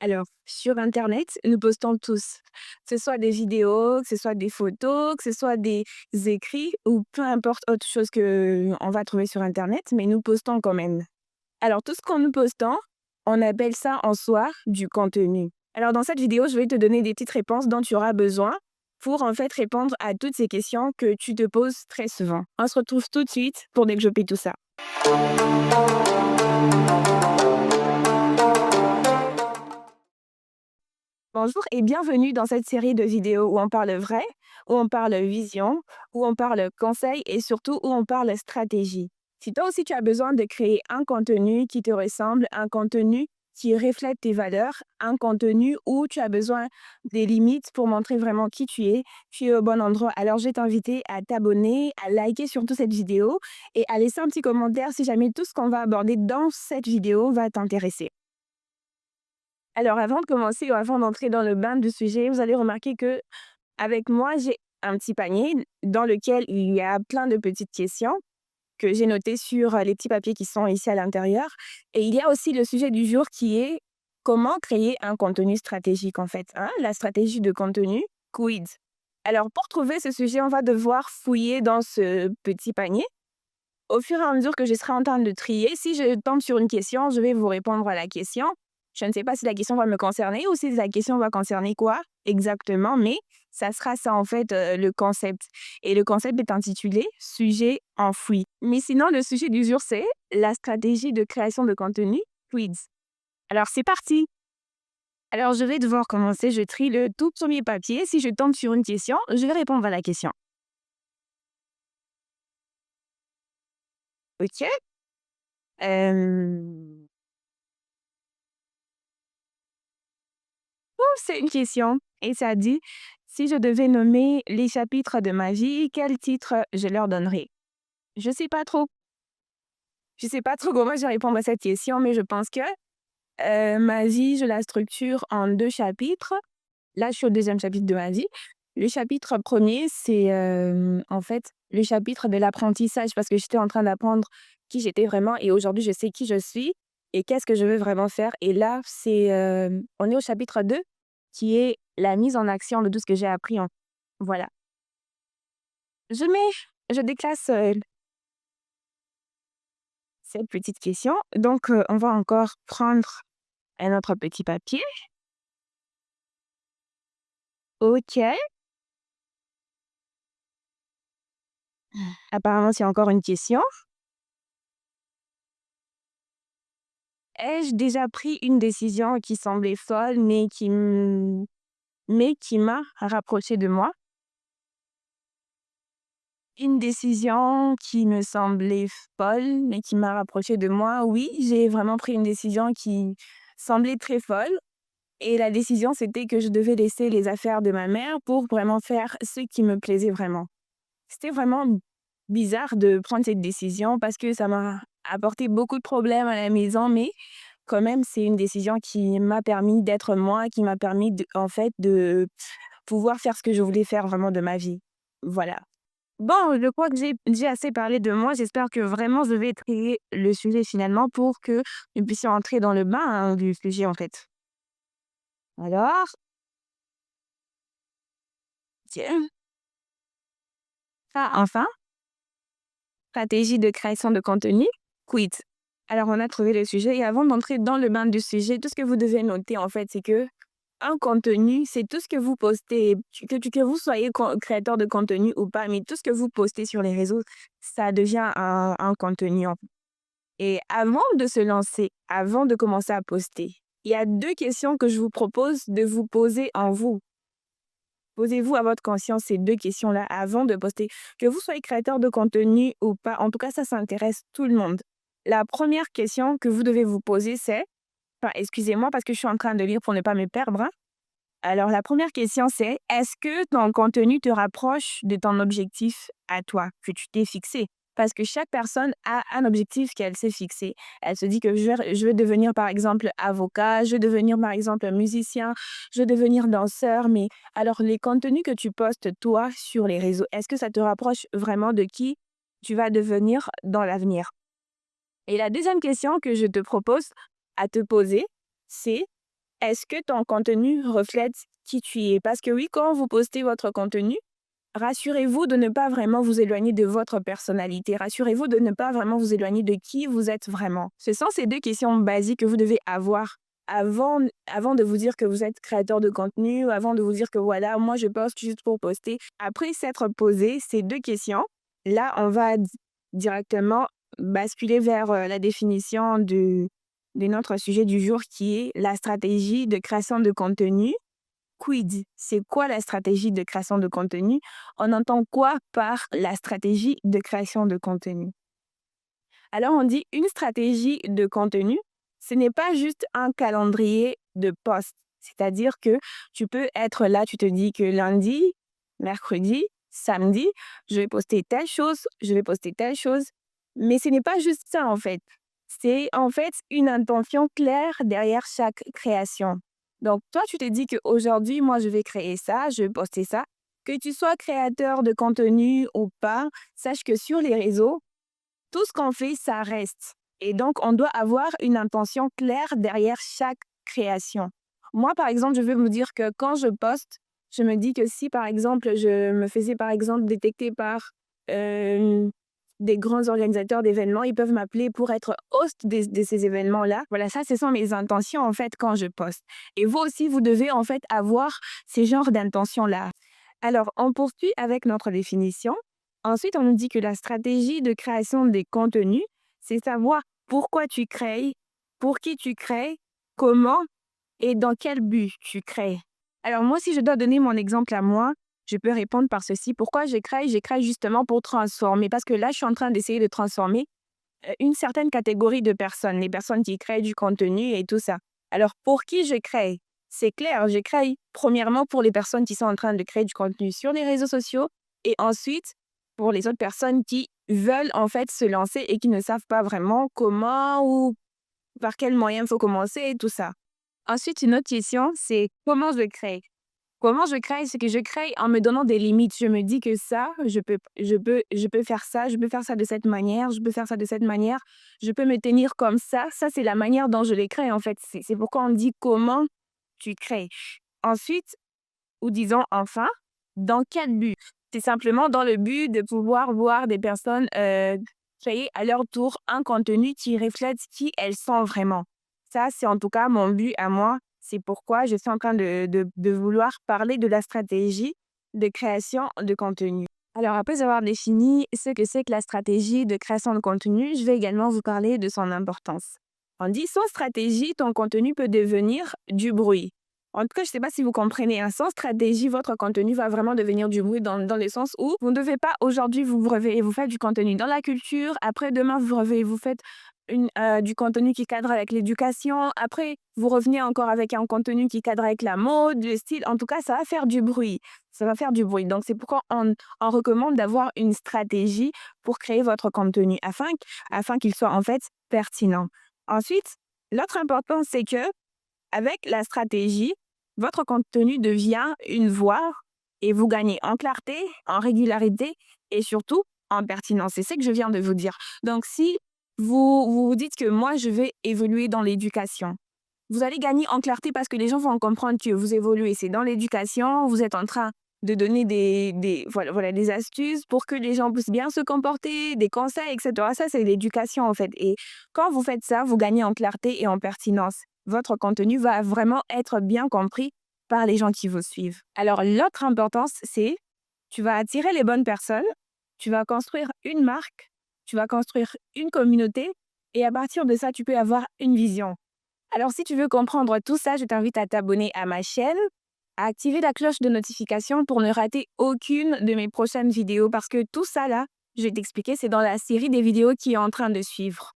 Alors, sur internet, nous postons tous, que ce soit des vidéos, que ce soit des photos, que ce soit des écrits ou peu importe autre chose qu'on va trouver sur internet, mais nous postons quand même. Alors tout ce qu'on nous postons, on appelle ça en soi du contenu. Alors dans cette vidéo, je vais te donner des petites réponses dont tu auras besoin pour en fait répondre à toutes ces questions que tu te poses très souvent. On se retrouve tout de suite pour développer tout ça. Bonjour et bienvenue dans cette série de vidéos où on parle vrai, où on parle vision, où on parle conseil et surtout où on parle stratégie. Si toi aussi tu as besoin de créer un contenu qui te ressemble, un contenu qui reflète tes valeurs, un contenu où tu as besoin des limites pour montrer vraiment qui tu es au bon endroit. Alors je vais t'inviter à t'abonner, à liker surtout cette vidéo et à laisser un petit commentaire si jamais tout ce qu'on va aborder dans cette vidéo va t'intéresser. Alors avant de commencer ou avant d'entrer dans le bain du sujet, vous allez remarquer que avec moi, j'ai un petit panier dans lequel il y a plein de petites questions que j'ai notées sur les petits papiers qui sont ici à l'intérieur. Et il y a aussi le sujet du jour qui est comment créer un contenu stratégique en fait, hein, la stratégie de contenu, quid. Alors pour trouver ce sujet, on va devoir fouiller dans ce petit panier. Au fur et à mesure que je serai en train de trier, si je tombe sur une question, je vais vous répondre à la question. Je ne sais pas si la question va me concerner ou si la question va concerner quoi exactement, mais ça sera ça en fait le concept. Et le concept est intitulé Sujet enfoui. Mais sinon, le sujet du jour, c'est la stratégie de création de contenu, Quiz. Alors c'est parti. Alors je vais devoir commencer, je trie le tout premier papier. Si je tombe sur une question, je vais répondre à la question. Ok. Euh, C'est une question et ça dit: «Si je devais nommer les chapitres de ma vie, quel titre je leur donnerais?» Je sais pas trop. Je sais pas trop comment je vais répondre à cette question, mais je pense que, ma vie, je la structure en 2 chapitres. Là, je suis au deuxième chapitre de ma vie. Le chapitre premier, c'est, en fait, le chapitre de l'apprentissage parce que j'étais en train d'apprendre qui j'étais vraiment et aujourd'hui, je sais qui je suis et qu'est-ce que je veux vraiment faire et là, c'est, on est au chapitre 2 qui est la mise en action de tout ce que j'ai appris en voilà. Je mets je déclasse, cette petite question donc on va encore prendre un autre petit papier. OK, apparemment, c'est encore une question. Ai-je déjà pris une décision qui semblait folle, mais qui m'a rapprochée de moi? Une décision qui me semblait folle, mais qui m'a rapprochée de moi, oui, j'ai vraiment pris une décision qui semblait très folle et la décision, c'était que je devais laisser les affaires de ma mère pour vraiment faire ce qui me plaisait vraiment. C'était vraiment bizarre de prendre cette décision parce que ça m'a apporté beaucoup de problèmes à la maison, mais quand même, c'est une décision qui m'a permis d'être moi, qui m'a permis de en fait, de pouvoir faire ce que je voulais faire vraiment de ma vie. Voilà. Bon, je crois que j'ai assez parlé de moi. J'espère que vraiment je vais trier le sujet finalement pour que nous puissions entrer dans le bain, hein, du sujet, en fait. Alors, tiens, enfin, stratégie de création de contenu, quid. Alors, on a trouvé le sujet et avant d'entrer dans le bain du sujet, tout ce que vous devez noter, en fait, c'est que un contenu, c'est tout ce que vous postez, que vous soyez créateur de contenu ou pas, mais tout ce que vous postez sur les réseaux, ça devient un contenu. Et avant de se lancer, avant de commencer à poster, il y a 2 questions que je vous propose de vous poser en vous. Posez-vous à votre conscience ces 2 questions-là avant de poster. Que vous soyez créateur de contenu ou pas, en tout cas, ça intéresse tout le monde. La première question que vous devez vous poser, c'est enfin, excusez-moi parce que je suis en train de lire pour ne pas me perdre, hein. Alors la première question, c'est: est-ce que ton contenu te rapproche de ton objectif à toi, que tu t'es fixé? Parce que chaque personne a un objectif qu'elle s'est fixé. Elle se dit que je veux devenir, par exemple, avocat, je veux devenir, par exemple, musicien, je veux devenir danseur. Mais alors les contenus que tu postes, toi, sur les réseaux, est-ce que ça te rapproche vraiment de qui tu vas devenir dans l'avenir? Et la deuxième question que je te propose à te poser, c'est est-ce que ton contenu reflète qui tu es? Parce que oui, quand vous postez votre contenu, rassurez-vous de ne pas vraiment vous éloigner de votre personnalité. Rassurez-vous de ne pas vraiment vous éloigner de qui vous êtes vraiment. Ce sont ces deux questions basiques que vous devez avoir avant de vous dire que vous êtes créateur de contenu, avant de vous dire que voilà, moi je poste juste pour poster. Après s'être posé ces deux questions, là, on va directement basculer vers la définition de notre sujet du jour qui est la stratégie de création de contenu. Quid? C'est quoi la stratégie de création de contenu? On entend quoi par la stratégie de création de contenu? Alors, on dit une stratégie de contenu, ce n'est pas juste un calendrier de posts. C'est-à-dire que tu peux être là, tu te dis que lundi, mercredi, samedi, je vais poster telle chose, je vais poster telle chose. Mais ce n'est pas juste ça, en fait. C'est en fait une intention claire derrière chaque création. Donc, toi, tu te dis qu'aujourd'hui, moi, je vais créer ça, je vais poster ça. Que tu sois créateur de contenu ou pas, sache que sur les réseaux, tout ce qu'on fait, ça reste. Et donc, on doit avoir une intention claire derrière chaque création. Moi, par exemple, je veux me dire que quand je poste, je me dis que si, par exemple, je me faisais, par exemple, détecter par euh, des grands organisateurs d'événements, ils peuvent m'appeler pour être host de ces événements-là. Voilà, ça, ce sont mes intentions, en fait, quand je poste. Et vous aussi, vous devez, en fait, avoir ces genres d'intentions-là. Alors, on poursuit avec notre définition. Ensuite, on nous dit que la stratégie de création des contenus, c'est savoir pourquoi tu crées, pour qui tu crées, comment et dans quel but tu crées. Alors moi, si je dois donner mon exemple à moi, je peux répondre par ceci. Pourquoi je crée? Je crée justement pour transformer. Parce que là, je suis en train d'essayer de transformer une certaine catégorie de personnes, les personnes qui créent du contenu et tout ça. Alors, pour qui je crée? C'est clair, je crée premièrement pour les personnes qui sont en train de créer du contenu sur les réseaux sociaux et ensuite pour les autres personnes qui veulent en fait se lancer et qui ne savent pas vraiment comment ou par quel moyen il faut commencer et tout ça. Ensuite, une autre question, c'est comment je crée? Comment je crée? C'est que je crée en me donnant des limites. Je me dis que ça, je peux faire ça, je peux faire ça de cette manière, je peux faire ça de cette manière, je peux me tenir comme ça. Ça, c'est la manière dont je les crée, en fait. C'est pourquoi on dit comment tu crées. Ensuite, ou disons enfin, dans quel but? C'est simplement dans le but de pouvoir voir des personnes créer à leur tour un contenu qui reflète qui elles sont vraiment. Ça, c'est en tout cas mon but à moi. C'est pourquoi je suis en train de vouloir parler de la stratégie de création de contenu. Alors, après avoir défini ce que c'est que la stratégie de création de contenu, je vais également vous parler de son importance. On dit, sans stratégie, ton contenu peut devenir du bruit. En tout cas, je ne sais pas si vous comprenez, hein, sans stratégie, votre contenu va vraiment devenir du bruit dans le sens où vous ne devez pas, aujourd'hui, vous vous réveillez, vous faites du contenu dans la culture, après, demain, vous vous réveillez, vous faites du contenu qui cadre avec l'éducation, après, vous revenez encore avec un contenu qui cadre avec la mode, le style, en tout cas, ça va faire du bruit. Ça va faire du bruit. Donc, c'est pourquoi on recommande d'avoir une stratégie pour créer votre contenu afin qu'il soit en fait pertinent. Ensuite, l'autre important, c'est que avec la stratégie, votre contenu devient une voix et vous gagnez en clarté, en régularité et surtout en pertinence. C'est ce que je viens de vous dire. Donc, si vous dites que moi, je vais évoluer dans l'éducation, vous allez gagner en clarté parce que les gens vont comprendre que vous évoluez. C'est dans l'éducation, vous êtes en train de donner voilà, des astuces pour que les gens puissent bien se comporter, des conseils, etc. Ça, c'est l'éducation, en fait. Et quand vous faites ça, vous gagnez en clarté et en pertinence. Votre contenu va vraiment être bien compris par les gens qui vous suivent. Alors, l'autre importance, c'est tu vas attirer les bonnes personnes, tu vas construire une marque, tu vas construire une communauté et à partir de ça, tu peux avoir une vision. Alors, si tu veux comprendre tout ça, je t'invite à t'abonner à ma chaîne, à activer la cloche de notification pour ne rater aucune de mes prochaines vidéos parce que tout ça là, je vais t'expliquer, c'est dans la série des vidéos qui est en train de suivre.